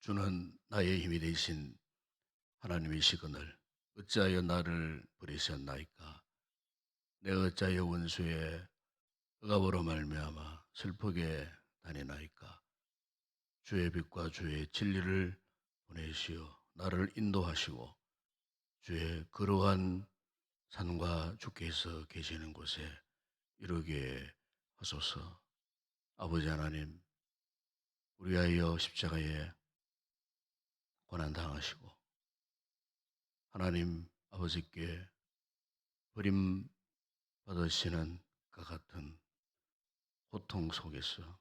주는 나의 힘이 되신 하나님이시거늘 어찌하여 나를 버리셨나이까. 내가 어찌하여 원수의 억압으로 말미암아 슬프게 다니나이까. 주의 빛과 주의 진리를 보내시어 나를 인도하시고 주의 거룩한 산과 주께서 계시는 곳에 이르게 하소서. 아버지 하나님, 우리하여 십자가에 고난당하시고 하나님 아버지께 버림받으시는 것 같은 고통 속에서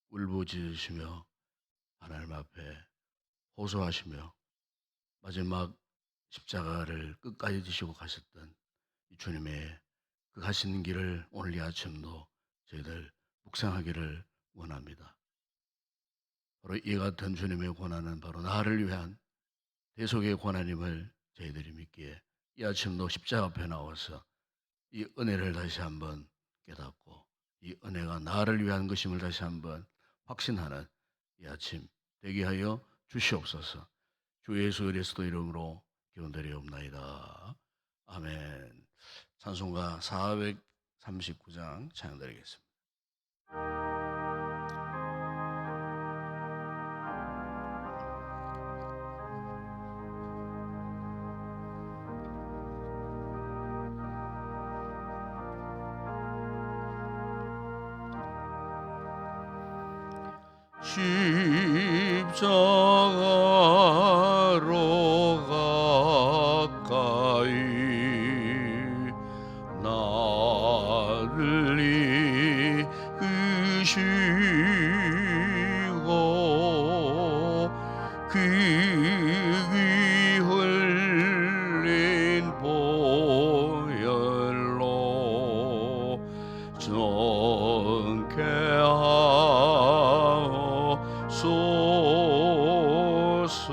울부짖으시며 하나님 앞에 호소하시며 마지막 십자가를 끝까지 지시고 가셨던 이 주님의 그 가시는 길을 오늘 이 아침도 저희들 묵상하기를 원합니다. 바로 이 같은 주님의 고난은 바로 나를 위한 대속의 고난임을 저희들이 믿기에 이 아침도 십자가 앞에 나와서 이 은혜를 다시 한번 깨닫고 이 은혜가 나를 위한 것임을 다시 한번 확신하는 이 아침 되게 하여 주시옵소서. 주 예수 그리스도 이름으로 기원드리옵나이다. 아멘. 찬송가 439장 찬양드리겠습니다. 십자가로 가까이 나를 이끄시고 그 위 흘린 보혈로 정케 하옵소서.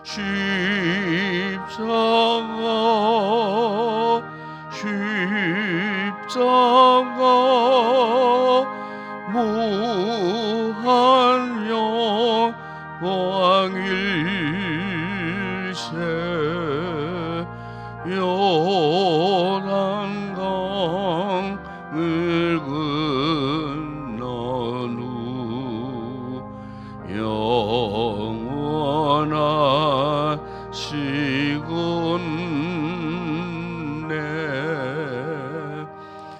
십자가 무한 영광일세. 요단강을 건넌 후 영원한 시군내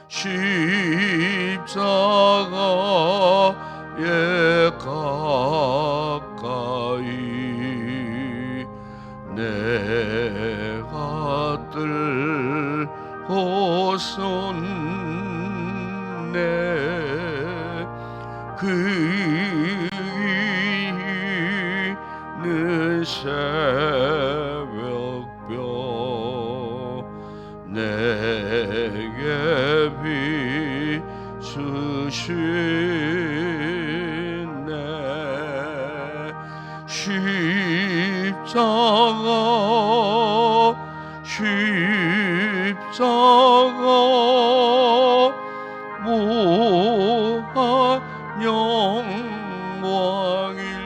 십자가에 가까이 내가 들고섰네. 그 위는 새벽별 내게 비추시네. 십자가 무한 영광일세.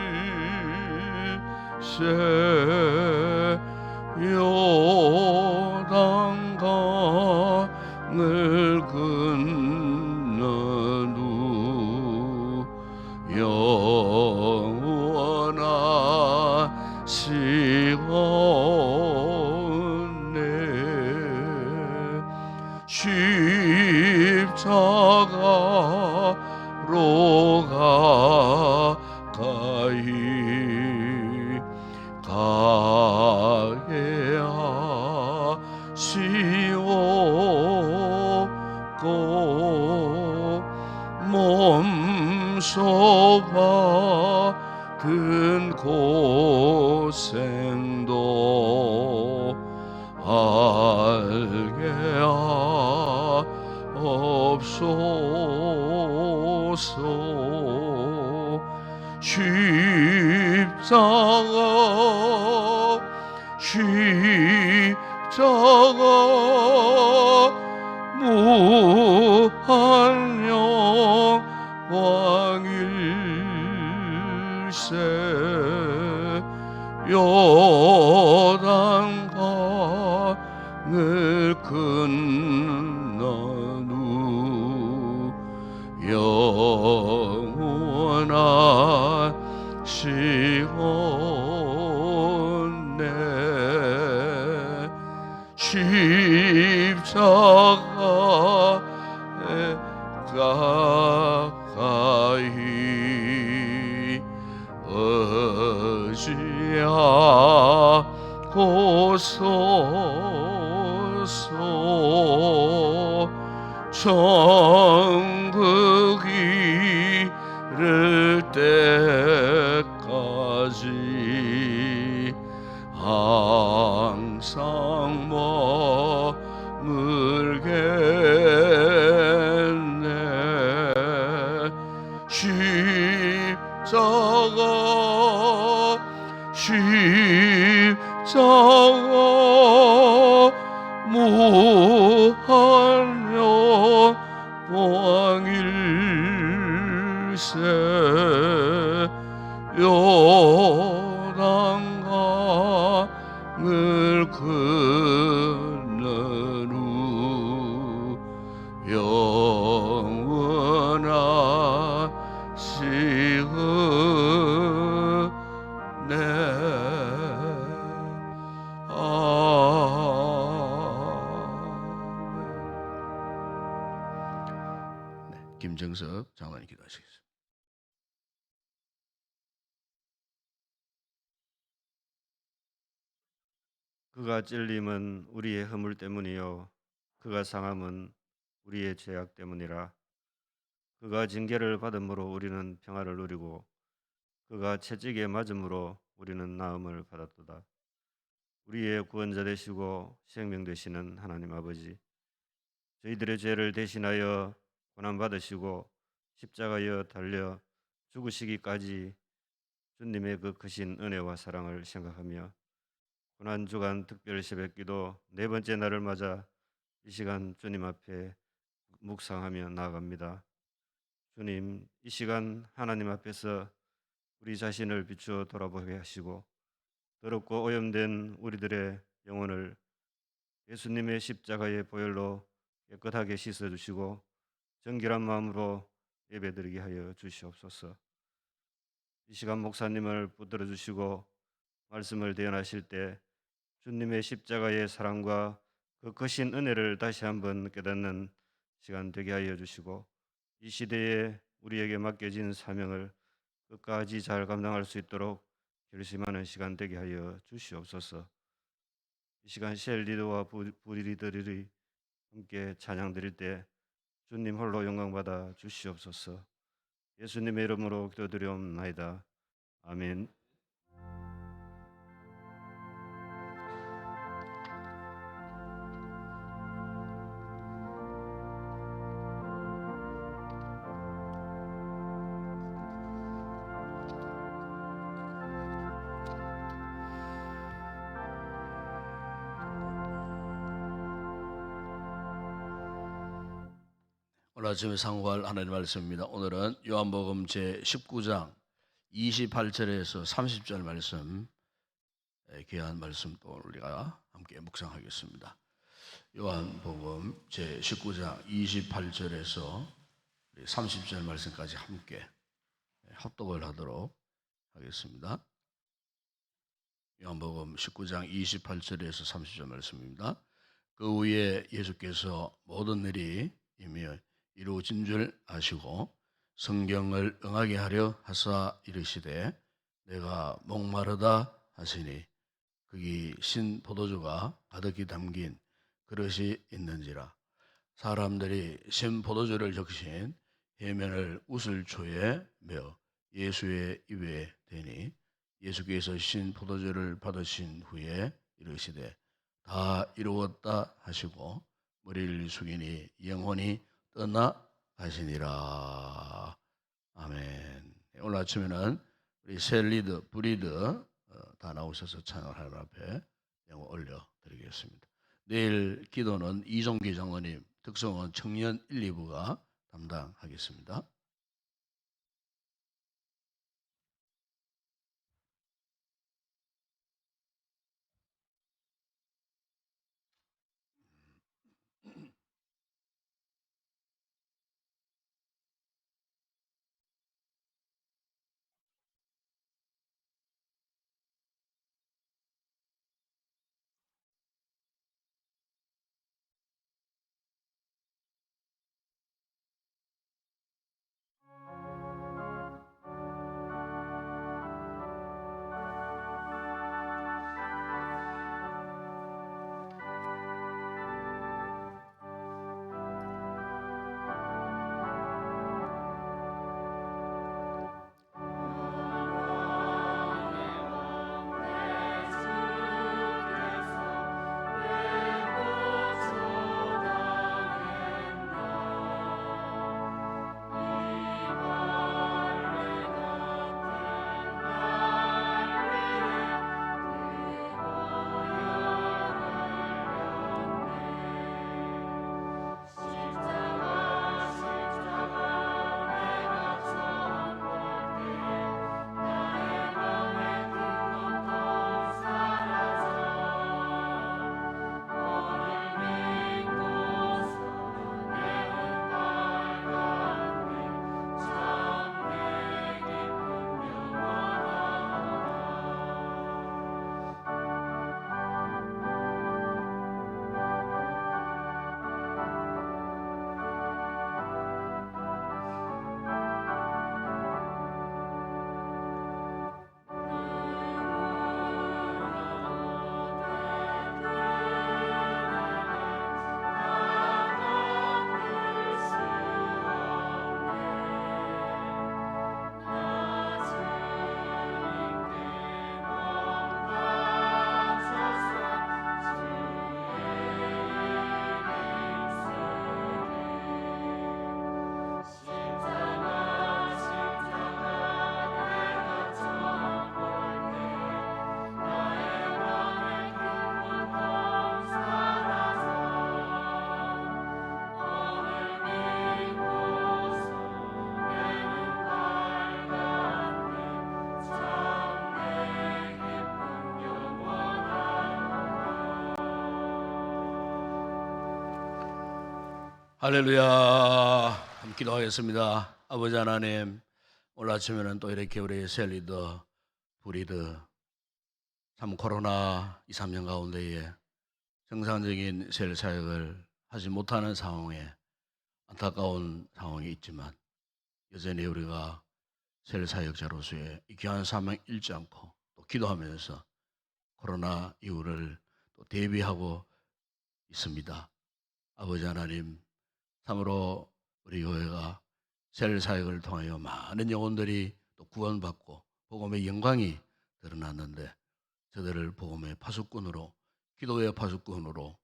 요단강을 건넌 후 영원한 시온내 십자가로 가까이 가게 하시옵고 몸소 받은 고생도 알게 하옵소서. 십자가 무한 영광일세. 요단강을 건넌 후 영원한 시온에 십자가에 가까이 의지하고서서 천국 이를 때까지 항상 머물겠네. 십자가 무한년 광일세 요단강을 건넌 후 영원한 시은혜. 김정석 장관님 기도하시겠습니다. 그가 찔림은 우리의 허물 때문이요 그가 상함은 우리의 죄악 때문이라. 그가 징계를 받음으로 우리는 평화를 누리고 그가 채찍에 맞음으로 우리는 나음을 받았도다. 우리의 구원자 되시고 생명 되시는 하나님 아버지, 저희들의 죄를 대신하여 고난 받으시고 십자가에 달려 죽으시기까지 주님의 그 크신 은혜와 사랑을 생각하며 고난 주간 특별 새벽기도 네 번째 날을 맞아 이 시간 주님 앞에 묵상하며 나아갑니다. 주님, 이 시간 하나님 앞에서 우리 자신을 비추어 돌아보게 하시고 더럽고 오염된 우리들의 영혼을 예수님의 십자가의 보혈로 깨끗하게 씻어주시고 정결한 마음으로 예배드리게 하여 주시옵소서. 이 시간 목사님을 붙들어 주시고 말씀을 대언하실 때 주님의 십자가의 사랑과 그 크신 은혜를 다시 한번 깨닫는 시간 되게 하여 주시고 이 시대에 우리에게 맡겨진 사명을 끝까지 잘 감당할 수 있도록 결심하는 시간 되게 하여 주시옵소서. 이 시간 셀리드와 부리들이 함께 찬양 드릴 때 주님 홀로 영광 받아 주시옵소서. 예수님의 이름으로 기도드리옵나이다. 아멘. 오늘 아침에 상고할 하나님의 말씀입니다. 오늘은 요한복음 제19장 28절에서 30절 말씀, 귀한 말씀 또 우리가 함께 묵상하겠습니다. 요한복음 제19장 28절에서 30절 말씀까지 함께 합독을 하도록 하겠습니다. 요한복음 19장 28절에서 30절 말씀입니다. 그 후에 예수께서 모든 일이 이미 이루어진 줄 아시고 성경을 응하게 하려 하사 이르시되 내가 목마르다 하시니 거기 신 포도주가 가득히 담긴 그릇이 있는지라. 사람들이 신 포도주를 적신 해면을 우슬초에 메어 예수의 입에 대니 예수께서 신 포도주를 받으신 후에 이르시되 다 이루었다 하시고 머리를 숙이니 영혼이 떠나가시니라. 아멘. 오늘 아침에는 우리 셀리드, 브리드 다 나오셔서 찬양을 하나님 앞에 영어 올려드리겠습니다. 내일 기도는 이종기 장로님, 특성은 청년 1, 2부가 담당하겠습니다. 할렐루야. 함께 기도하겠습니다. 아버지 하나님, 오늘 아침에는 또 이렇게 우리 셀리더, 브리드, 참 코로나 2, 3년 가운데에 정상적인 셀 사역을 하지 못하는 상황에 안타까운 상황이 있지만 여전히 우리가 셀 사역자로서의 이 귀한 사명 잃지 않고 또 기도하면서 코로나 이후를 또 대비하고 있습니다. 아버지 하나님, 참으로 우리 교회가 셀 사역을 통하여 많은 영혼들이 또 구원받고 복음의 영광이 드러났는데 저들을 복음의 파수꾼으로, 기도의 파수꾼으로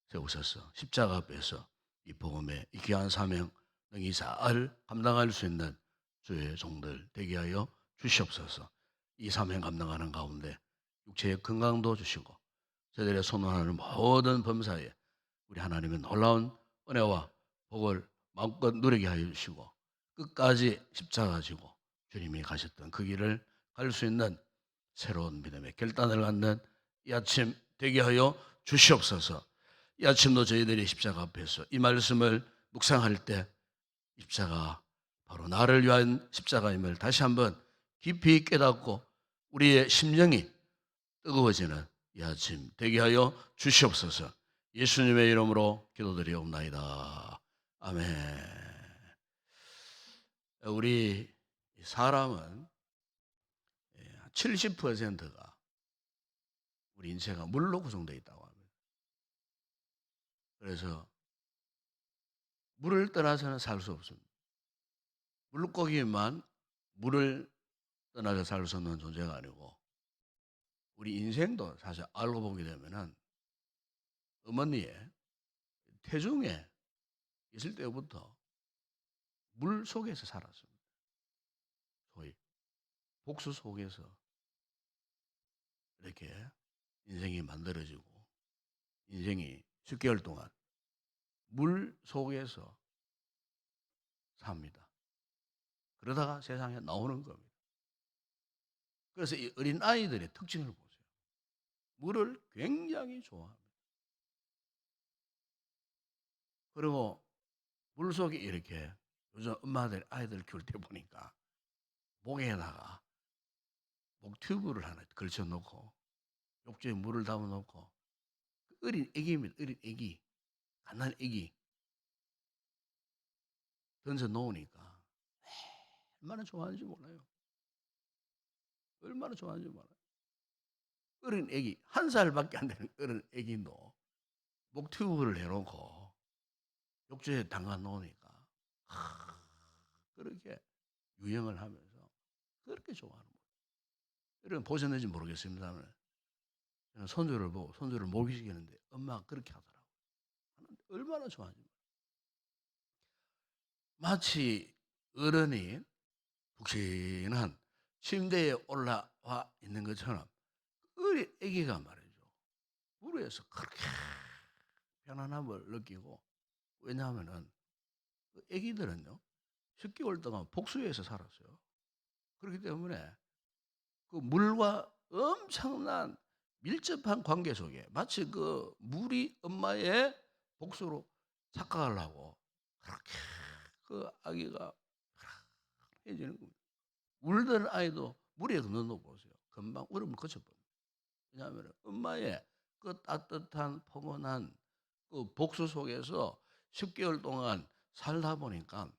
세우셔서 십자가 앞에서 이 복음의 이 귀한 사명 능히 잘 감당할 수 있는 주의 종들 되게 하여 주시옵소서. 이 사명 감당하는 가운데 육체의 건강도 주시고 저들의 선언하는 모든 범사에 우리 하나님의 놀라운 은혜와 복을 마음껏 누리게 하여 주시고 끝까지 십자가 지고 주님이 가셨던 그 길을 갈 수 있는 새로운 믿음의 결단을 갖는 이 아침 되게 하여 주시옵소서. 이 아침도 저희들이 십자가 앞에서 이 말씀을 묵상할 때 십자가 바로 나를 위한 십자가임을 다시 한번 깊이 깨닫고 우리의 심령이 뜨거워지는 이 아침 되게 하여 주시옵소서. 예수님의 이름으로 기도드리옵나이다. 아멘. 우리 사람은 70%가 우리 인체가 물로 구성되어 있다고 합니다. 그래서 물을 떠나서는 살 수 없습니다. 물고기만 물을 떠나서 살 수 없는 존재가 아니고 우리 인생도 사실 알고 보게 되면은 어머니의 태중에 있을 때부터 물 속에서 살았습니다. 소위 복수 속에서 이렇게 인생이 만들어지고 인생이 10개월 동안 물 속에서 삽니다. 그러다가 세상에 나오는 겁니다. 그래서 이 어린 아이들의 특징을 보세요. 물을 굉장히 좋아합니다. 그리고 물 속에 이렇게 요즘 엄마들 아이들 키울 때 보니까 목에다가 목 튜브를 하나 걸쳐 놓고 욕조에 물을 담아 놓고 어린 애기입니다. 어린 애기, 갓난 애기 던져 놓으니까 얼마나 좋아하는지 몰라요. 얼마나 좋아하는지 몰라요. 어린 애기, 1살밖에 안 되는 어린 애기도 목 튜브를 해놓고 욕조에 담가 놓으니까 그렇게 유형을 하면서 그렇게 좋아하는 거예요. 여러분 보셨는지 모르겠습니다만 저는 손주를 보고 손주를 목욕시키는데 엄마가 그렇게 하더라고요. 얼마나 좋아하는지. 마치 어른이 푹신한 침대에 올라와 있는 것처럼 어린 애기가 말이죠. 물에서 그렇게 편안함을 느끼고 왜냐하면은 그 애기들은요 10개월 동안 복수에서 살았어요. 그렇기 때문에 그 물과 엄청난 밀접한 관계 속에 마치 그 물이 엄마의 복수로 착각을 하고 그렇게 그 아기가 해지는 겁니다. 울던 아이도 물에 넣어 보세요. 금방 울음을 그쳐버립니다. 왜냐하면 엄마의 그 따뜻한 포근한 그 복수 속에서 10개월 동안 살다 보니까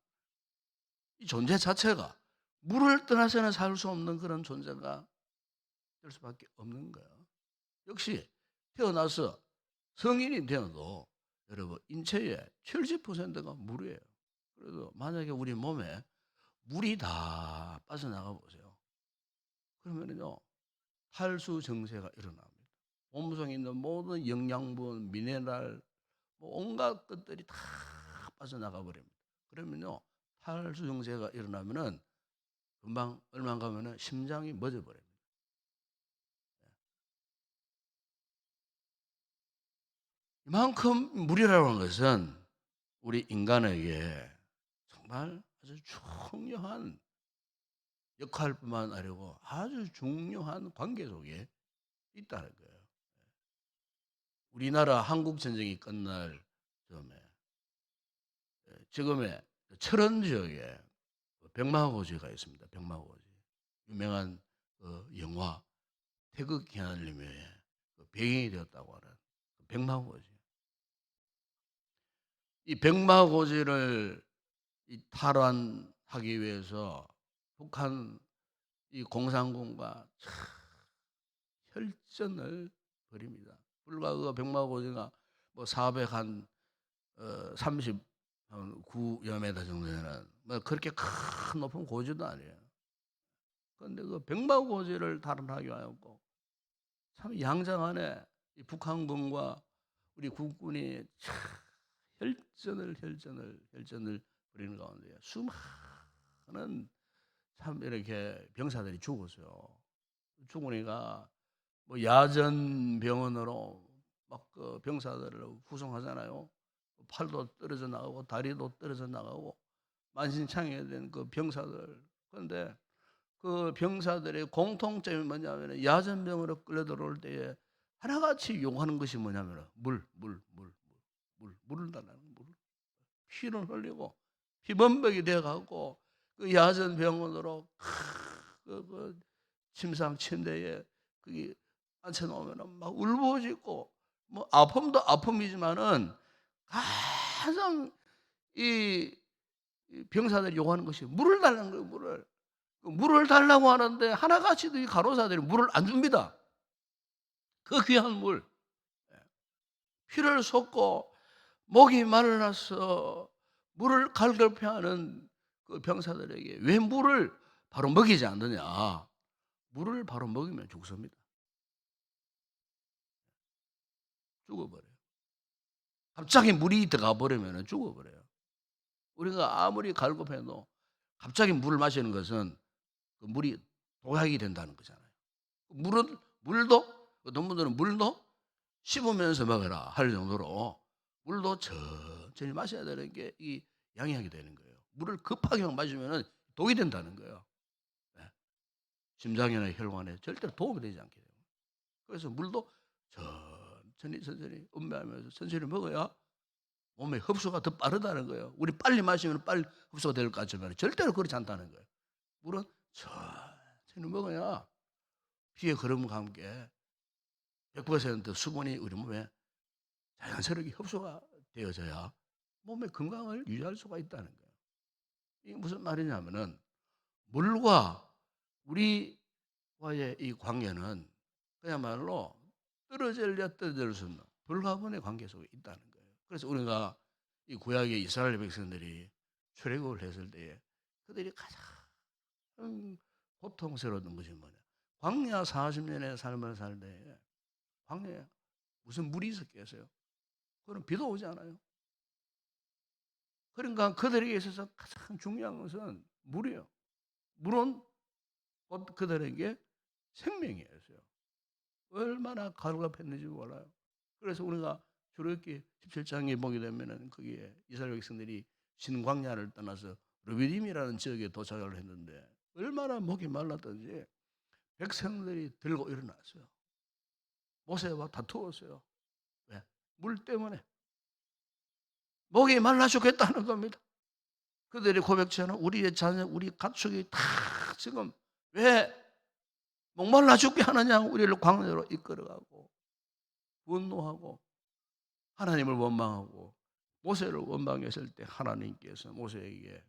이 존재 자체가 물을 떠나서는 살 수 없는 그런 존재가 될 수밖에 없는 거예요. 역시 태어나서 성인이 되어도 여러분 인체의 70%가 물이에요. 그래도 만약에 우리 몸에 물이 다 빠져나가 보세요. 그러면요 탈수 증세가 일어납니다. 몸속에 있는 모든 영양분, 미네랄, 뭐 온갖 것들이 다 빠져나가 버립니다. 그러면요 탈수 증세가 일어나면은 금방 얼마 안 가면은 심장이 멎어 버립니다. 이만큼 물이라는 것은 우리 인간에게 정말 아주 중요한 역할뿐만 아니고 아주 중요한 관계 속에 있다는 거예요. 우리나라 한국 전쟁이 끝날 즈음에 지금의 철원 지역에 백마고지가 있습니다. 백마고지. 유명한 영화 태극기한림의 배경이 되었다고 하는 백마고지. 이 백마고지를 탈환하기 위해서 북한 이 공산군과 혈전을 벌입니다. 불과 그 백마고지가 뭐 439여 메다 정도 되는 뭐 그렇게 큰 높은 고지도 아니에요. 그런데 그 백마고지를 탈환하기 하였고 참 양장하네. 이 북한군과 우리 국군이 참 혈전을 벌이는 가운데 수많은 참 이렇게 병사들이 죽었어요. 죽으니까 뭐 야전 병원으로 막 그 병사들을 후송하잖아요. 팔도 떨어져 나가고 다리도 떨어져 나가고 만신창이된 그 병사들. 그런데 그 병사들의 공통점이 뭐냐면 야전병으로 끌려 들어올 때에 하나같이 요구하는 것이 뭐냐면 물을 달라는 물. 피를 흘리고 피범벅이 돼가고 그 야전병원으로 그 침상 침대에 거기 앉혀놓으면 막 울부짖고 뭐 아픔도 아픔이지만은 가장 이 병사들이 요구하는 것이 물을 달라는 거예요. 물을 달라고 하는데 하나같이도 이 간호사들이 물을 안 줍니다. 그 귀한 물. 피를 쏟고 목이 말라서 물을 갈급해하는 그 병사들에게 왜 물을 바로 먹이지 않느냐. 물을 바로 먹이면 죽습니다. 죽어버려요. 갑자기 물이 들어가 버리면 죽어버려요. 우리가 아무리 갈급해도 갑자기 물을 마시는 것은 그 물이 독약이 된다는 거잖아요. 물도 어떤 분들은 물도 씹으면서 먹어라 할 정도로 물도 천천히 마셔야 되는 게 이 양약이 되는 거예요. 물을 급하게 마시면 독이 된다는 거예요. 네. 심장이나 혈관에 절대로 도움이 되지 않게 돼요. 그래서 물도 천천히 음미하면서 천천히 먹어야 몸에 흡수가 더 빠르다는 거예요. 우리 빨리 마시면 빨리 흡수가 될 것 같지만 절대로 그렇지 않다는 거예요. 물은 천천히 먹어야 피의 흐름과 함께 100% 수분이 우리 몸에 자연스럽게 흡수가 되어져야 몸의 건강을 유지할 수가 있다는 거예요. 이게 무슨 말이냐면은 물과 우리와의 이 관계는 그야말로 떨어질려 떨어질 수 없는 불가분의 관계 속에 있다는 거예요. 그래서 우리가 이 구약의 이스라엘 백성들이 출애굽을 했을 때에 그들이 가장 고통스러웠던 것이 뭐냐? 광야 40년의 삶을 살 때에 광야에 무슨 물이 있었겠어요? 그건 비도 오지 않아요. 그러니까 그들에게 있어서 가장 중요한 것은 물이에요. 물은 곧 그들에게 생명이었어요. 얼마나 갈급했는지 몰라요. 그래서 우리가 출애굽기 17장에 보게 되면은 거기에 이스라엘 백성들이 신광야를 떠나서 르비딤이라는 지역에 도착을 했는데 얼마나 목이 말랐던지 백성들이 들고 일어났어요. 모세와 다투었어요. 왜? 물 때문에. 목이 말라 죽겠다는 겁니다. 그들의 고백처는 우리의 자녀, 우리 가축이 다 지금 왜 목말라 죽게 하느냐 우리를 광야로 이끌어가고 분노하고 하나님을 원망하고 모세를 원망했을 때 하나님께서 모세에게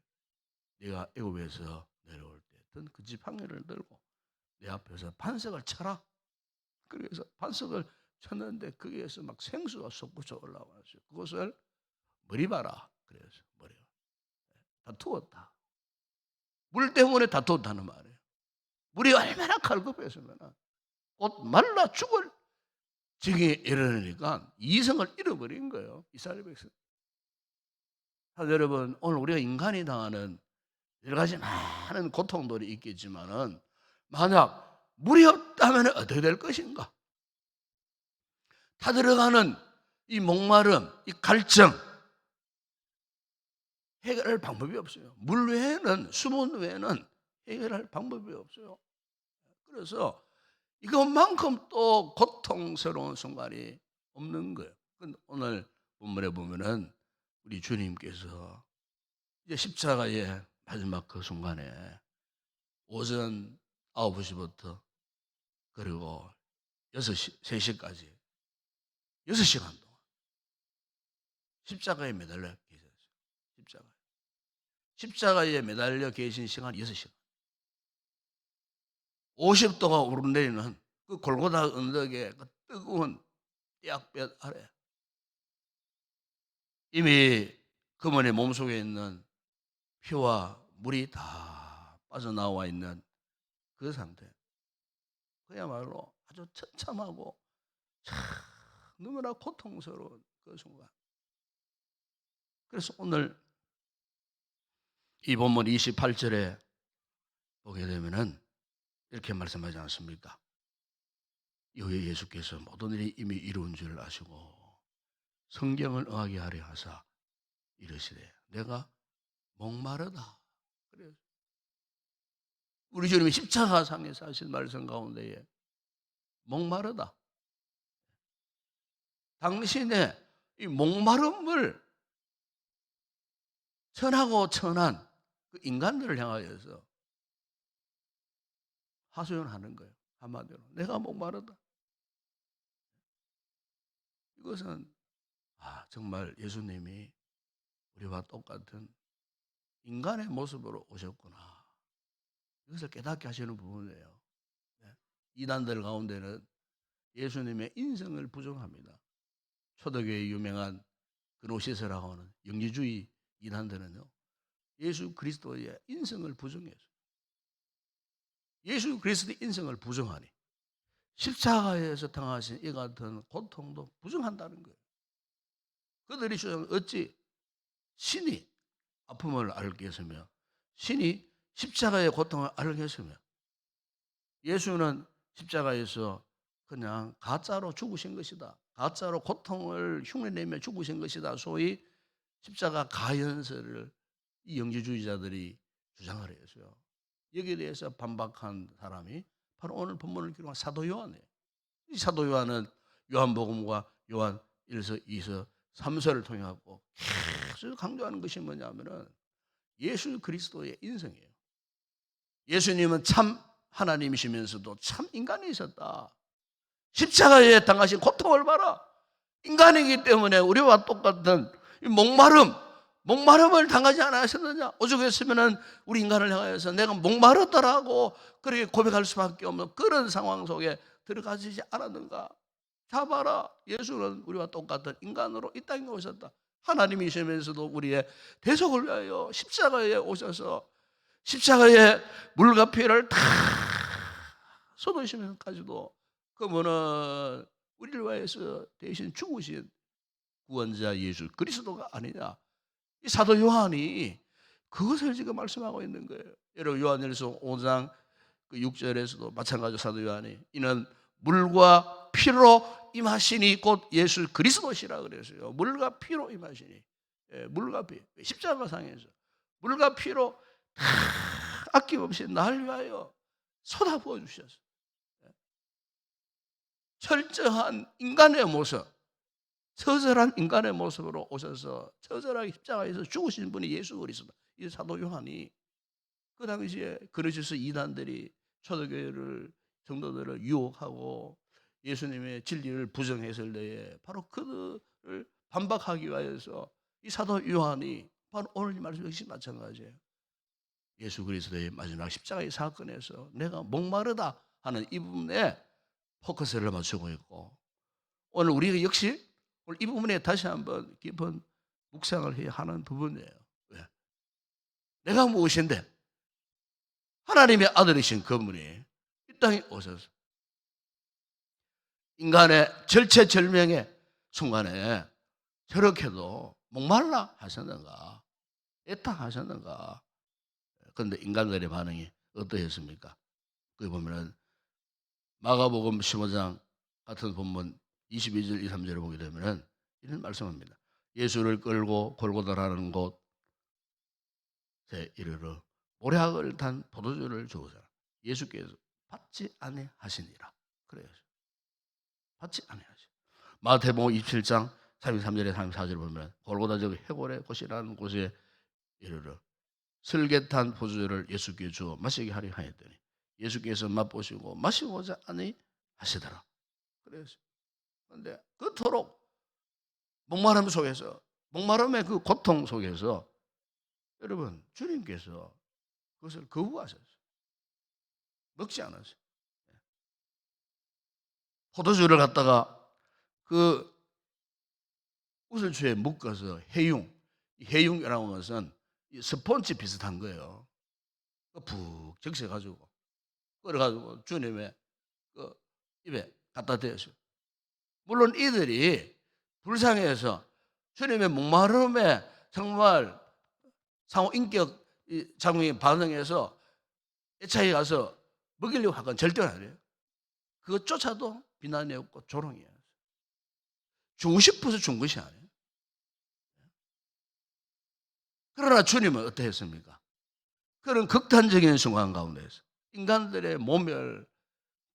네가 애굽에서 내려올 때 어떤 그 지팡이를 들고 내 앞에서 반석을 쳐라. 그래서 반석을 쳤는데 거기에서 막 생수가 솟구쳐 올라왔어요. 그것을 머리봐라. 그래서 머리가 다투었다. 물 때문에 다투었다는 말이에요. 물이 얼마나 갈급했으면 곧 말라 죽을 지경에 이르니까 이성을 잃어버린 거예요. 이스라엘 백성. 여러분 오늘 우리가 인간이 당하는 여러 가지 많은 고통들이 있겠지만은 만약 물이 없다면 어떻게 될 것인가? 타들어가는 이 목마름, 이 갈증 해결할 방법이 없어요. 물 외에는 수분 외에는 해결할 방법이 없어요. 그래서 이것만큼 또 고통스러운 순간이 없는 거예요. 오늘 본문에 보면은 우리 주님께서 이제 십자가의 마지막 그 순간에 오전 9시부터 그리고 6시, 3시까지 6시간 동안 십자가에 매달려 계셨어요. 십자가에 매달려 계신 시간 6시간. 50도가 오르내리는 그 골고다 언덕의 그 뜨거운 띠약볕 아래 이미 그분의 몸속에 있는 피와 물이 다 빠져나와 있는 그 상태. 그야말로 아주 처참하고 참 너무나 고통스러운 그 순간. 그래서 오늘 이 본문 28절에 보게 되면은 이렇게 말씀하지 않습니까? 이후에 예수께서 모든 일이 이미 이루어진 줄 아시고 성경을 응하게 하려 하사 이르시되 내가 목마르다. 그래요. 우리 주님이 십자가상에서 하신 말씀 가운데에 목마르다. 당신의 이 목마름을 천하고 천한 그 인간들을 향하여서 하소연하는 거예요. 한마디로 내가 목마르다. 이것은 정말 예수님이 우리와 똑같은 인간의 모습으로 오셨구나. 이것을 깨닫게 하시는 부분이에요. 네. 이단들 가운데는 예수님의 인성을 부정합니다. 초대교회의 유명한 그노시스라고 하는 영지주의 이단들은요, 예수 그리스도의 인성을 부정했어요. 예수 그리스도의 인성을 부정하니 십자가에서 당하신 이 같은 고통도 부정한다는 거예요. 그들이 주장은 어찌 신이 아픔을 알겠으며 신이 십자가의 고통을 알겠으며 예수는 십자가에서 그냥 가짜로 죽으신 것이다. 가짜로 고통을 흉내내며 죽으신 것이다. 소위 십자가 가연설을 이 영지주의자들이 주장을 했어요. 여기에 대해서 반박한 사람이 바로 오늘 본문을 기록한 사도 요한이에요. 이 사도 요한은 요한복음과 요한 1서, 2서, 3서를 통해 갖고 계속 강조하는 것이 뭐냐면은 예수 그리스도의 인성이에요. 예수님은 참 하나님이시면서도 참 인간이셨다. 십자가에 당하신 고통을 봐라. 인간이기 때문에 우리와 똑같은 목마름을 당하지 않으셨느냐? 오죽했으면은 우리 인간을 향하여서 내가 목마르더라고 그렇게 고백할 수밖에 없는 그런 상황 속에 들어가지 않았는가? 자 봐라. 예수는 우리와 똑같은 인간으로 이 땅에 오셨다. 하나님이시면서도 우리의 대속을 위하여 십자가에 오셔서 십자가에 물과 피를 다 쏟으시면서까지도 그분은 우리를 위해서 대신 죽으신 구원자 예수 그리스도가 아니냐. 이 사도 요한이 그것을 지금 말씀하고 있는 거예요. 여러분 요한일서 5장 6절에서도 마찬가지로 사도 요한이 이는 물과 피로 임하시니 곧 예수 그리스도시라 그랬어요. 물과 피로 임하시니. 물과 피. 십자가상에서 물과 피로 다 아낌없이 날 위하여 쏟아부어 주셨어요. 철저한 인간의 모습, 처절한 인간의 모습으로 오셔서 처절하게 십자가에서 죽으신 분이 예수 그리스도. 이 사도 요한이 그 당시에 그러셔서 이단들이 초대교회를 성도들을 유혹하고 예수님의 진리를 부정했을 때에 바로 그들을 반박하기 위해서 이 사도 요한이 바로 오늘 이 말씀 역시 마찬가지예요. 예수 그리스도의 마지막 십자가의 사건에서 내가 목마르다 하는 이 부분에 포커스를 맞추고 있고 오늘 우리가 역시 오늘 이 부분에 다시 한번 깊은 묵상을 해야 하는 부분이에요. 왜? 내가 무엇인데 하나님의 아들이신 그분이 이 땅에 오셔서 인간의 절체절명의 순간에 저렇게도 목말라 하셨는가? 애타하셨는가? 그런데 인간들의 반응이 어떠했습니까? 거기 보면은 마가복음 15장 같은 본문 22절 23절을 보게 되면은 이런 말씀합니다. 예수를 끌고 골고다라는 곳에 이르러 모략을 탄 포도주를 주어서 예수께서 받지 아니하시니라. 그래요. 받지 아니하시. 마태복음 27장 33절에 34절을 보면 골고다 즉 해골의 곳이라는 곳에 이르러 설계탄 포도주를 예수께 주어 마시게 하려 하였더니 예수께서 맛보시고 마시고자 아니 하시더라. 그래서 그런데 그토록 목마름 속에서, 목마름의 그 고통 속에서 여러분 주님께서 그것을 거부하셨어요. 먹지 않았어요. 포도주를 갖다가 그 우슬초에 묶어서 해융이라고 하는 것은 스펀지 비슷한 거예요. 푹 적셔가지고 끓여가지고 주님의 그 입에 갖다 대었어요. 물론 이들이 불쌍해서 주님의 목마름에 정말 상호 인격 장면에 반응해서 애착이 가서 먹이려고 할 건 절대 아니에요. 그것조차도 비난이 없고 조롱이에요. 주고 싶어서 준 것이 아니에요. 그러나 주님은 어떠했습니까? 그런 극단적인 순간 가운데서 인간들의 모멸,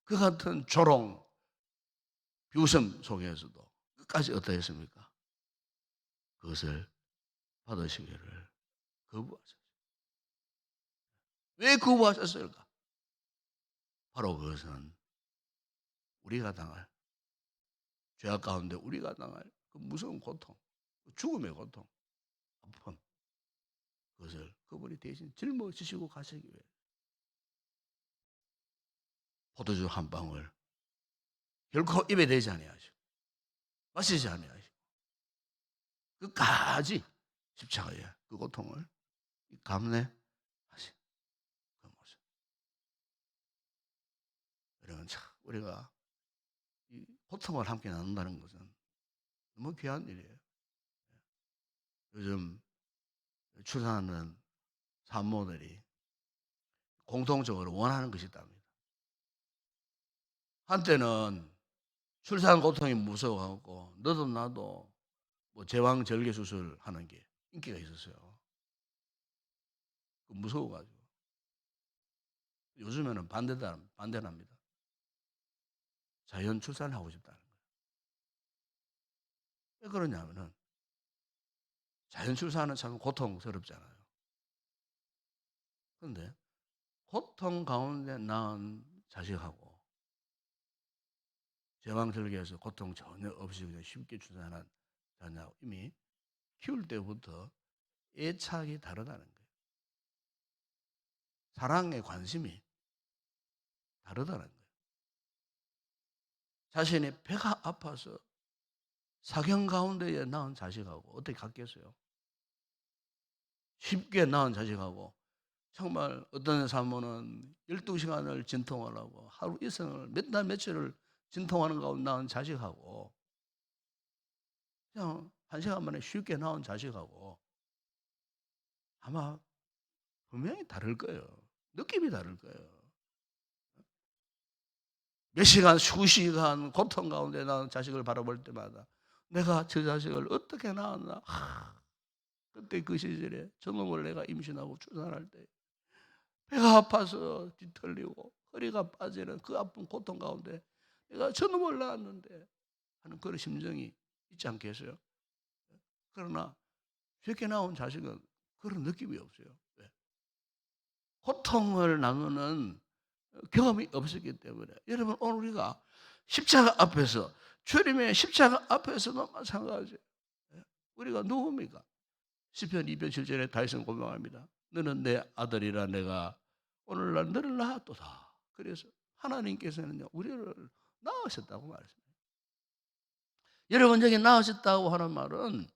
그 같은 조롱, 비웃음 속에서도 끝까지 어떠했습니까? 그것을 받으시기를 거부하셨어요. 왜 거부하셨을까? 바로 그것은 우리가 당할, 죄악 가운데 우리가 당할 그 무서운 고통, 죽음의 고통, 아픔, 그것을 그분이 대신 짊어지시고 가시기 위해 포도주 한 방울 결코 입에 대지 아니하시고 마시지 아니하시고 끝까지 십자가에 그 고통을 감내하신 그 모습. 여러분, 참 우리가 이 고통을 함께 나눈다는 것은 너무 귀한 일이에요. 요즘 출산하는 산모들이 공통적으로 원하는 것이 있답니다. 한때는 출산 고통이 무서워하고 너도 나도 뭐 제왕절개 수술 하는 게 인기가 있었어요. 무서워가지고. 요즘에는 반대랍니다. 자연 출산을 하고 싶다는 거예요. 왜 그러냐면은 자연 출산은 참 고통스럽잖아요. 그런데 고통 가운데 낳은 자식하고 제왕절개에서 고통 전혀 없이 그냥 쉽게 출산한 자녀하고 이미 키울 때부터 애착이 다르다는 거예요. 사랑의 관심이 다르다는 거예요. 자신이 배가 아파서 사경 가운데에 낳은 자식하고 어떻게 같겠어요? 쉽게 낳은 자식하고 정말 어떤 사모는 12시간을 진통하려고 하루 일생을 몇 달 며칠을 진통하는 가운데 낳은 자식하고 그냥 1시간 만에 쉽게 낳은 자식하고 아마 분명히 다를 거예요. 느낌이 다를 거예요. 몇 시간, 수시간 고통 가운데 낳은 자식을 바라볼 때마다 내가 저 자식을 어떻게 낳았나. 그때 그 시절에 저놈을 내가 임신하고 출산할 때 배가 아파서 뒤틀리고 허리가 빠지는 그 아픈 고통 가운데 내가 저놈을 낳았는데 하는 그런 심정이 있지 않겠어요? 그러나 쉽게 나온 자식은 그런 느낌이 없어요. 왜? 고통을 나누는 경험이 없었기 때문에. 여러분, 오늘 우리가 십자가 앞에서, 주님의 십자가 앞에서도 마찬가지예요. 우리가 누굽니까? 시편 207절에 다윗은 고백합니다. 너는 내 아들이라 내가 오늘날 너를 낳았도다. 그래서 하나님께서는 우리를 낳으셨다고 말했습니다. 여러분, 여기 낳으셨다고 하는 말은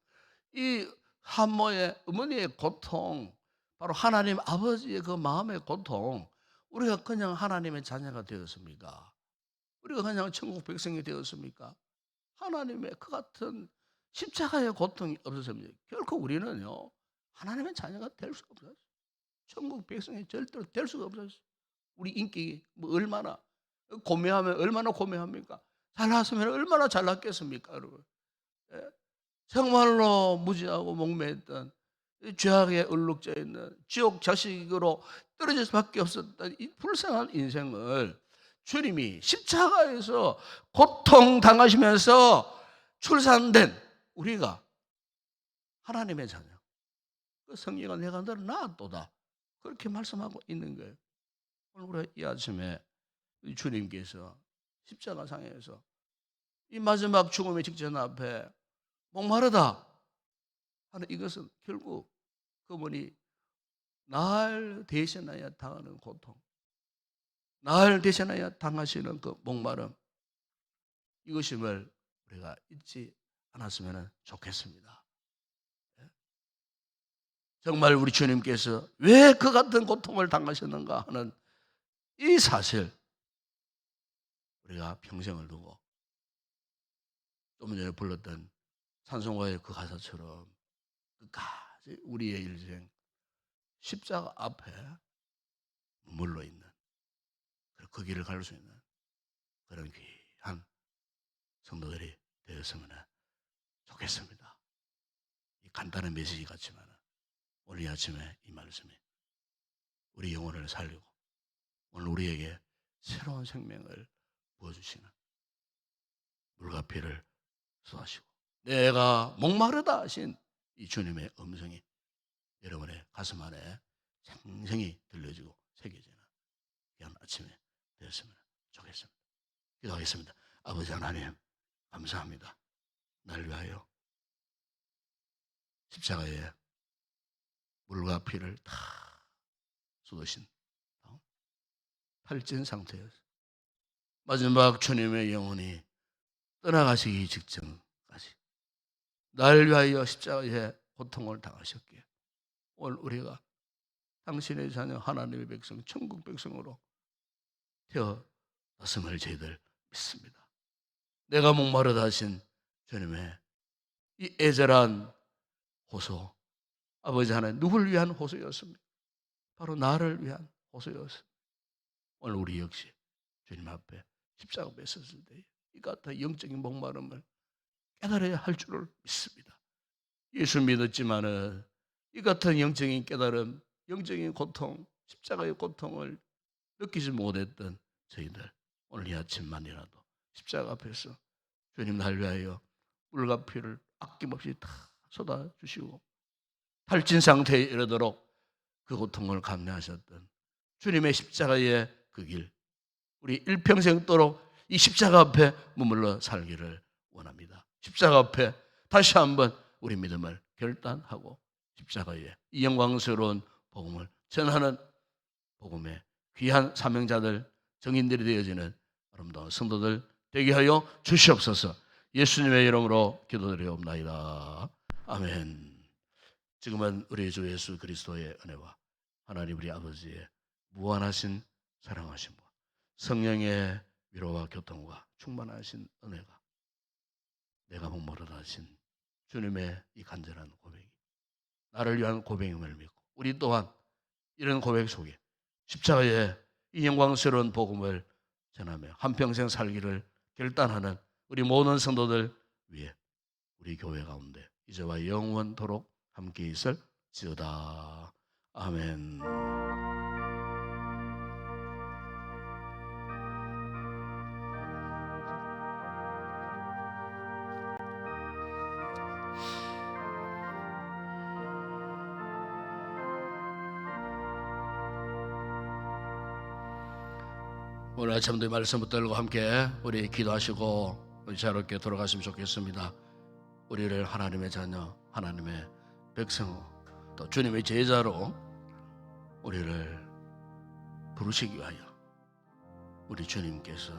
이 한모의 어머니의 고통, 바로 하나님 아버지의 그 마음의 고통, 우리가 그냥 하나님의 자녀가 되었습니까? 우리가 그냥 천국 백성이 되었습니까? 하나님의 그 같은 십자가의 고통이 없었습니다. 결코 우리는요, 하나님의 자녀가 될 수가 없어요. 천국 백성이 절대로 될 수가 없어요. 우리 인격이 뭐 얼마나 고매하면 얼마나 고매합니까? 잘났으면 얼마나 잘났겠습니까, 여러분? 예? 정말로 무지하고 목매했던 죄악에 얼룩져 있는 지옥 자식으로 떨어질 수밖에 없었던 이 불쌍한 인생을 주님이 십자가에서 고통당하시면서 출산된 우리가 하나님의 자녀, 그 성령아 내가 너를 낳았도다. 그렇게 말씀하고 있는 거예요. 오늘 우리 이 아침에 주님께서 십자가상에서 이 마지막 죽음의 직전 앞에 목마르다 하는 이것은 결국 그분이 날 대신하여 당하는 고통, 날 대신하여 당하시는 그 목마름, 이것임을 우리가 잊지 않았으면 좋겠습니다. 정말 우리 주님께서 왜 그 같은 고통을 당하셨는가 하는 이 사실, 우리가 평생을 두고 좀 전에 불렀던 찬송가의 그 가사처럼 끝까지 우리의 일생 십자가 앞에 머물러 있는, 그 길을 갈 수 있는 그런 귀한 성도들이 되었으면 좋겠습니다. 이 간단한 메시지 같지만 오늘 이 아침에 이 말씀이 우리 영혼을 살리고 오늘 우리에게 새로운 생명을 부어주시는, 물과 피를 쏟아시고 내가 목마르다 하신 이 주님의 음성이 여러분의 가슴 안에 생생히 들려지고 새겨지는 귀한 아침이 되었으면 좋겠습니다. 기도하겠습니다. 아버지 하나님, 감사합니다. 날 위하여 십자가에 물과 피를 다 쏟으신 탈진 상태였어요. 마지막 주님의 영혼이 떠나가시기 직전까지 날 위하여 십자가에 고통을 당하셨기에 오늘 우리가 당신의 자녀 하나님의 백성, 천국 백성으로 태어났음을 저희들 믿습니다. 내가 목마르다 하신 주님의 이 애절한 호소, 아버지 하나님, 누구를 위한 호소였습니까? 바로 나를 위한 호소였습니다. 오늘 우리 역시 주님 앞에 십자가 앞에 섰을 때 이 같은 영적인 목마름을 깨달아야 할 줄을 믿습니다. 예수 믿었지만은 이 같은 영적인 깨달음, 영적인 고통, 십자가의 고통을 느끼지 못했던 저희들, 오늘 이 아침만이라도 십자가 앞에서 주님 날 위하여 물과 피를 아낌없이 다 쏟아주시고 탈진 상태에 이르도록 그 고통을 감내하셨던 주님의 십자가의 그 길, 우리 일평생도록 이 십자가 앞에 머물러 살기를 원합니다. 십자가 앞에 다시 한번 우리 믿음을 결단하고 십자가의 이 영광스러운 복음을 전하는 복음의 귀한 사명자들, 정인들이 되어지는 아름다운 성도들 되게 하여 주시옵소서. 예수님의 이름으로 기도드리옵나이다. 아멘. 지금은 우리 주 예수 그리스도의 은혜와 하나님 우리 아버지의 무한하신 사랑하심과 성령의 위로와 교통과 충만하신 은혜가 내가 목마르다 하신 주님의 이 간절한 고백이 나를 위한 고백임을 믿고 우리 또한 이런 고백 속에 십자가의 이 영광스러운 복음을 전하며 한평생 살기를 결단하는 우리 모든 성도들 위해 우리 교회 가운데 이제와 영원토록 함께 있을지어다. 아멘. 오늘 아침도 이 말씀 붙들고 함께 우리 기도하시고 우리 자유롭게 돌아갔으면 좋겠습니다. 우리를 하나님의 자녀, 하나님의 백성, 또 주님의 제자로 우리를 부르시기 위하여 우리 주님께서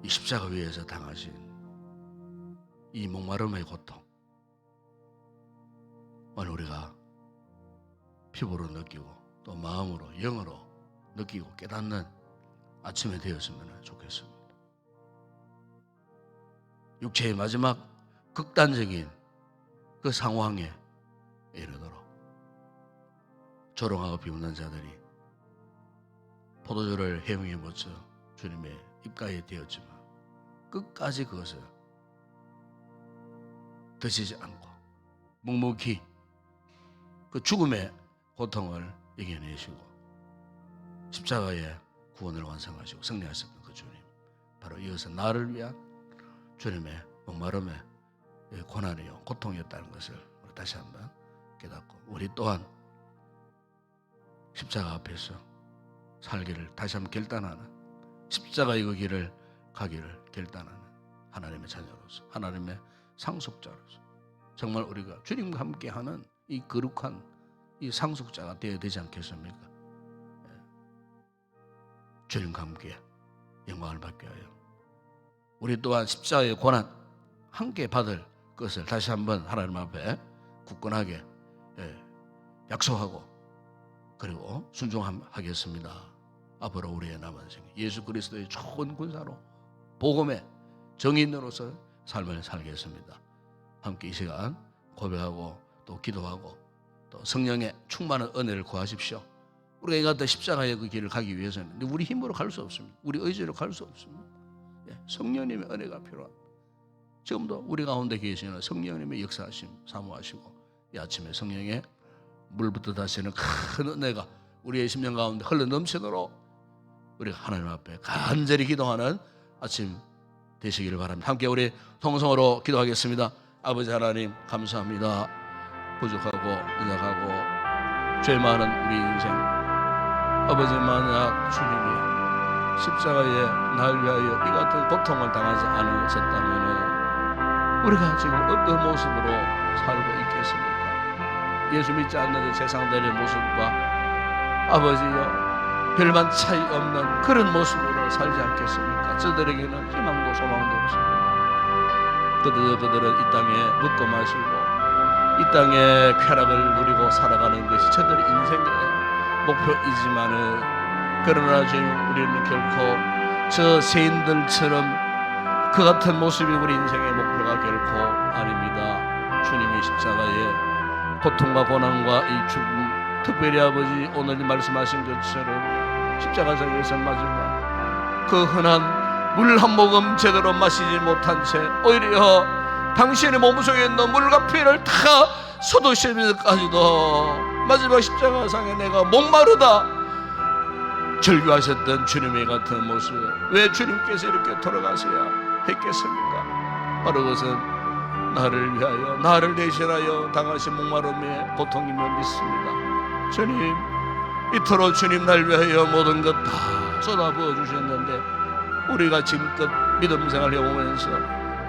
이 십자가 위에서 당하신 이 목마름의 고통, 오늘 우리가 피부로 느끼고 또 마음으로, 영으로 느끼고 깨닫는 아침이 되었으면 좋겠습니다. 육체의 마지막 극단적인 그 상황에 이르도록 조롱하고 비웃는 자들이 포도주를 해웅에 묻혀 주님의 입가에 대었지만 끝까지 그것을 드시지 않고 묵묵히 그 죽음의 고통을 이겨내시고 십자가의 구원을 완성하시고 승리하셨던 그 주님, 바로 이것은 나를 위한 주님의 목마름의 고난이요 고통이었다는 것을 다시 한번 깨닫고 우리 또한 십자가 앞에서 살기를 다시 한번 결단하는, 십자가의 그 길을 가기를 결단하는 하나님의 자녀로서, 하나님의 상속자로서 정말 우리가 주님과 함께하는 이 거룩한 이 상속자가 되어야 되지 않겠습니까? 주님과 함께 영광을 받게 하여 우리 또한 십자가의 고난 함께 받을 것을 다시 한번 하나님 앞에 굳건하게 약속하고 그리고 순종하겠습니다. 앞으로 우리의 남은 생에 예수 그리스도의 좋은 군사로 복음의 정인으로서 삶을 살겠습니다. 함께 이 시간 고백하고 또 기도하고 또 성령의 충만한 은혜를 구하십시오. 우리가 이 같은 십자가의 그 길을 가기 위해서는 우리 힘으로 갈 수 없습니다. 우리 의지로 갈 수 없습니다. 성령님의 은혜가 필요합니다. 지금도 우리 가운데 계시는 성령님의 역사하심 사모하시고 이 아침에 성령의 물부터 다시는 큰 은혜가 우리의 심령 가운데 흘러 넘치도록 우리가 하나님 앞에 간절히 기도하는 아침 되시기를 바랍니다. 함께 우리 통성으로 기도하겠습니다. 아버지 하나님 감사합니다. 부족하고 연약하고 죄 많은 우리 인생, 아버지 만약 주님이 십자가에 날 위하여 이 같은 고통을 당하지 않으셨다면 우리가 지금 어떤 모습으로 살고 있겠습니까? 예수 믿지 않는 세상들의 모습과 아버지여 별반 차이 없는 그런 모습으로 살지 않겠습니까? 저들에게는 희망도 소망도 없습니다. 그들은 이 땅에 먹고 마시고 이 땅에 쾌락을 누리고 살아가는 것이 저들의 인생의 목표이지만은 그러나 주님 우리는 결코 저 세인들처럼 그 같은 모습이 우리 인생의 목표가 결코 아닙니다. 주님이 십자가에 고통과 고난과 이 죽음, 특별히 아버지 오늘 말씀하신 것처럼 십자가상에서 마지막 그 흔한 물 한 모금 제대로 마시지 못한 채 오히려 당신의 몸속에 있는 물과 피를 다 쏟으시면서까지도 마지막 십자가상에 내가 목마르다 절규하셨던 주님의 같은 모습, 왜 주님께서 이렇게 돌아가셔야 했겠습니까? 바로 그것은 나를 위하여 나를 대신하여 당하신 목마름의 고통임을 믿습니다. 주님 이토록 주님 날 위하여 모든 것 다 쏟아부어 주셨는데 우리가 지금껏 믿음 생활해 오면서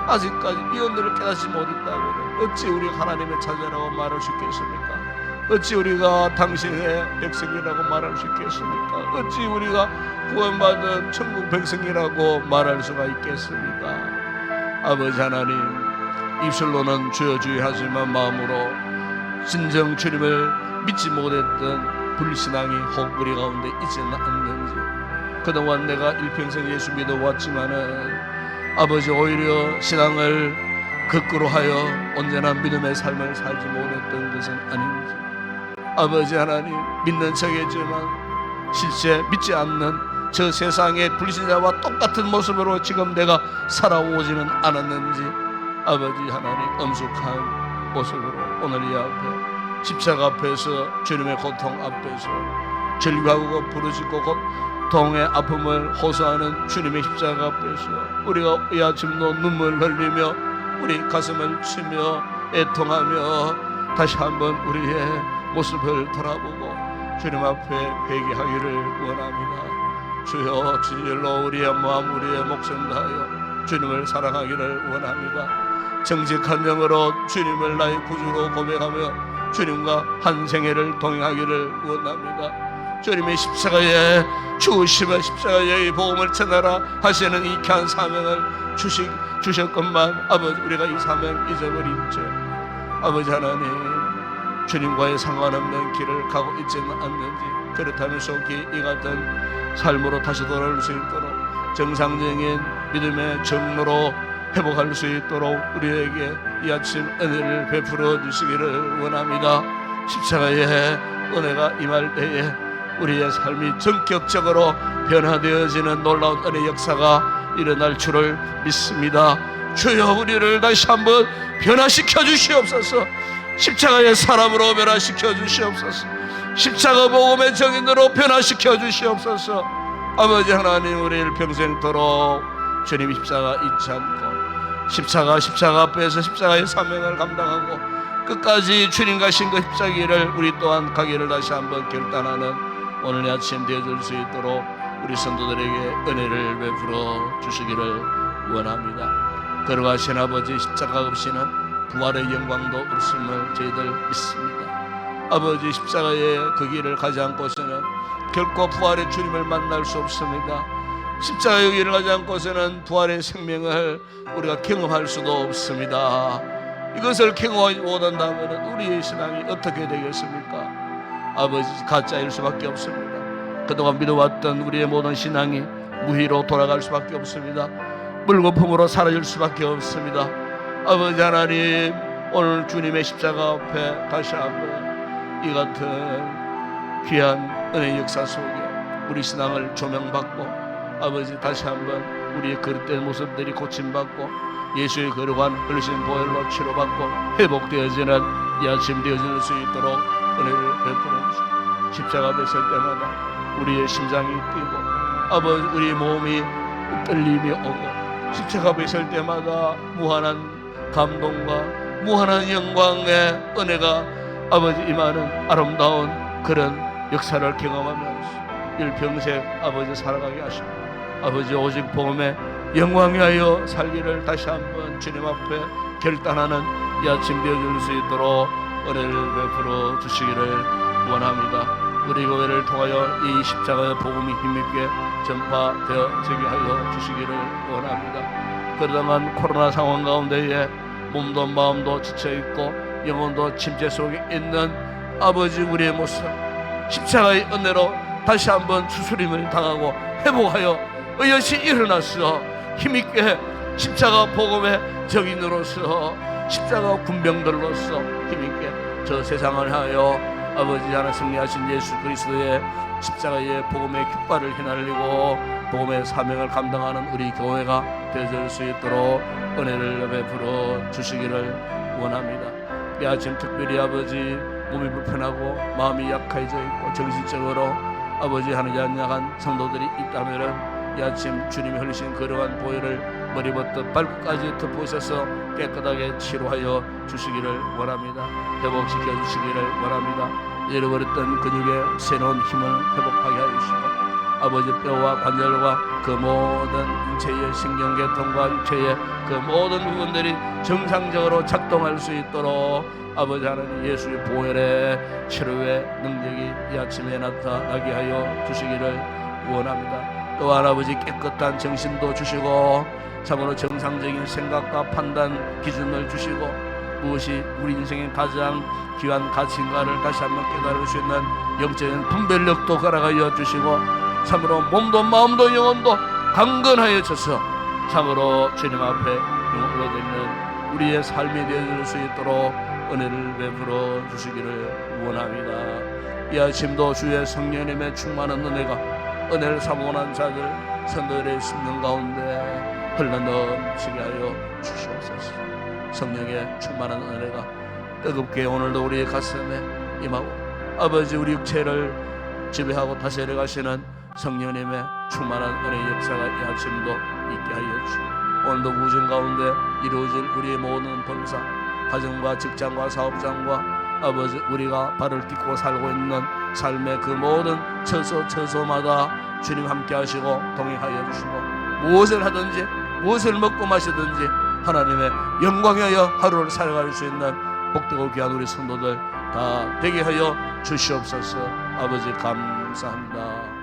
아직까지 이 은혜를 깨닫지 못했다고는 어찌 우리가 하나님의 자녀라고 말할 수 있겠습니까? 어찌 우리가 당신의 백성이라고 말할 수 있겠습니까? 어찌 우리가 구원받은 천국 백성이라고 말할 수가 있겠습니까? 아버지 하나님, 입술로는 주여 주여 하지만 마음으로 진정 주님을 믿지 못했던 불신앙이 혹 우리 가운데 있지는 않는지, 그동안 내가 일평생 예수 믿어왔지만은 아버지 오히려 신앙을 거꾸로 하여 온전한 믿음의 삶을 살지 못했던 것은 아닌지, 아버지 하나님 믿는 척했지만 실제 믿지 않는 저 세상의 불신자와 똑같은 모습으로 지금 내가 살아오지는 않았는지, 아버지 하나님 엄숙한 모습으로 오늘 이 앞에 십자가 앞에서 주님의 고통 앞에서 절규하고 부르짖고 고통의 아픔을 호소하는 주님의 십자가 앞에서 우리가 이 아침도 눈물 흘리며 우리 가슴을 치며 애통하며 다시 한번 우리의 모습을 돌아보고 주님 앞에 회개하기를 원합니다. 주여 진실로 우리의 마음 우리의 목숨 다하여 주님을 사랑하기를 원합니다. 정직한 영으로 주님을 나의 구주로 고백하며 주님과 한 생애를 동행하기를 원합니다. 주님의 십자가에 죽으시며 십자가의 복음을 전하라 하시는 이 귀한 사명을 주셨건만 아버지 우리가 이 사명 잊어버린 채 아버지 하나님 주님과의 상관없는 길을 가고 있지는 않는지, 그렇다면 속히 이 같은 삶으로 다시 돌아올 수 있도록 정상적인 믿음의 정로로 회복할 수 있도록 우리에게 이 아침 은혜를 베풀어 주시기를 원합니다. 십자가의 은혜가 임할 때에 우리의 삶이 전격적으로 변화되어지는 놀라운 은혜 역사가 일어날 줄을 믿습니다. 주여 우리를 다시 한번 변화시켜 주시옵소서. 십자가의 사람으로 변화시켜 주시옵소서. 십자가 복음의 정인으로 변화시켜 주시옵소서. 아버지 하나님 우리를 평생토록 주님 십자가 잊지 않고 십자가 앞에서 십자가의 사명을 감당하고 끝까지 주님 가신 그 십자기를 우리 또한 가기를 다시 한번 결단하는 오늘 아침 되어줄 수 있도록 우리 성도들에게 은혜를 베풀어 주시기를 원합니다. 걸어가신 아버지 십자가 없이는 부활의 영광도 없음을 저희들 믿습니다. 아버지 십자가의 그 길을 가지 않고서는 결코 부활의 주님을 만날 수 없습니다. 십자가의 길을 가지 않고서는 부활의 생명을 우리가 경험할 수도 없습니다. 이것을 경험하지 못한다면 우리의 신앙이 어떻게 되겠습니까? 아버지 가짜일 수밖에 없습니다. 그동안 믿어왔던 우리의 모든 신앙이 무희로 돌아갈 수밖에 없습니다. 물거품으로 사라질 수밖에 없습니다. 아버지 하나님, 오늘 주님의 십자가 앞에 다시 한번 이 같은 귀한 은혜 역사 속에 우리 신앙을 조명받고 아버지 다시 한번 우리의 그릇된 모습들이 고침받고 예수의 거룩한 흘리신 보혈로 치료받고 회복되어지는 이 아침 되어질 수 있도록 은혜를 베풀어 주시고 십자가 앞에 설 때마다 우리의 심장이 뛰고 아버지 우리 몸이 떨림이 오고 십자가 앞에 설 때마다 무한한 감동과 무한한 영광의 은혜가 아버지 임하는 아름다운 그런 역사를 경험하면서 일평생 아버지 살아가게 하시고 아버지 오직 복음에 영광 위하여 살기를 다시 한번 주님 앞에 결단하는 이 아침 되어줄 수 있도록 은혜를 베풀어 주시기를 원합니다. 우리 교회를 통하여 이 십자가의 복음이 힘있게 전파되어지게 하여 주시기를 원합니다. 그러다만 코로나 상황 가운데에 몸도 마음도 지쳐있고 영혼도 침체 속에 있는 아버지 우리의 모습 십자가의 은혜로 다시 한번 추스림을 당하고 회복하여 의젓이 일어나서 힘있게 십자가 복음의 적인으로서 십자가 군병들로서 힘있게 저 세상을 하여 아버지 하나 승리하신 예수 그리스도의 십자가의 복음의 깃발을 휘날리고 복음의 사명을 감당하는 우리 교회가 되어질 수 있도록 은혜를 베풀어 주시기를 원합니다. 이 아침 특별히 아버지 몸이 불편하고 마음이 약해져 있고 정신적으로 아버지 하나님 연약한 성도들이 있다면은 이 아침 주님이 흘리신 거룩한 보혈을 머리부터 발끝까지 덮으셔서 깨끗하게 치료하여 주시기를 원합니다. 회복시켜 주시기를 원합니다. 잃어버렸던 근육의 새로운 힘을 회복하게 하여 주시고 아버지 뼈와 관절과 그 모든 인체의 신경계통과 육체의 그 모든 부분들이 정상적으로 작동할 수 있도록 아버지 하나님 예수의 보혈의 치료의 능력이 이 아침에 나타나게 하여 주시기를 원합니다. 또한 아버지 깨끗한 정신도 주시고 참으로 정상적인 생각과 판단 기준을 주시고 무엇이 우리 인생의 가장 귀한 가치인가를 다시 한번 깨달을 수 있는 영적인 분별력도 가라가여 주시고 참으로 몸도 마음도 영혼도 강건하여져서 참으로 주님 앞에 영원히 되는 우리의 삶이 되어질 수 있도록 은혜를 베풀어 주시기를 원합니다. 이 아침도 주의 성령님의 충만한 은혜를 사모하는 자들 성도들의 심령 가운데 흘러넘치게 하여 주시옵소서. 성령의 충만한 은혜가 뜨겁게 오늘도 우리의 가슴에 임하고 아버지 우리 육체를 지배하고 다스려 가시는 성령님의 충만한 은혜의 역사가 이 아침도 있게 하여 주시고 오늘도 우정 가운데 이루어질 우리의 모든 범사 가정과 직장과 사업장과 아버지 우리가 발을 딛고 살고 있는 삶의 그 모든 처소마다 주님 함께 하시고 동행하여 주시고 무엇을 하든지 무엇을 먹고 마시든지 하나님의 영광하여 하루를 살아갈 수 있는 복되고 귀한 우리 성도들 다 되게 하여 주시옵소서. 아버지 감사합니다.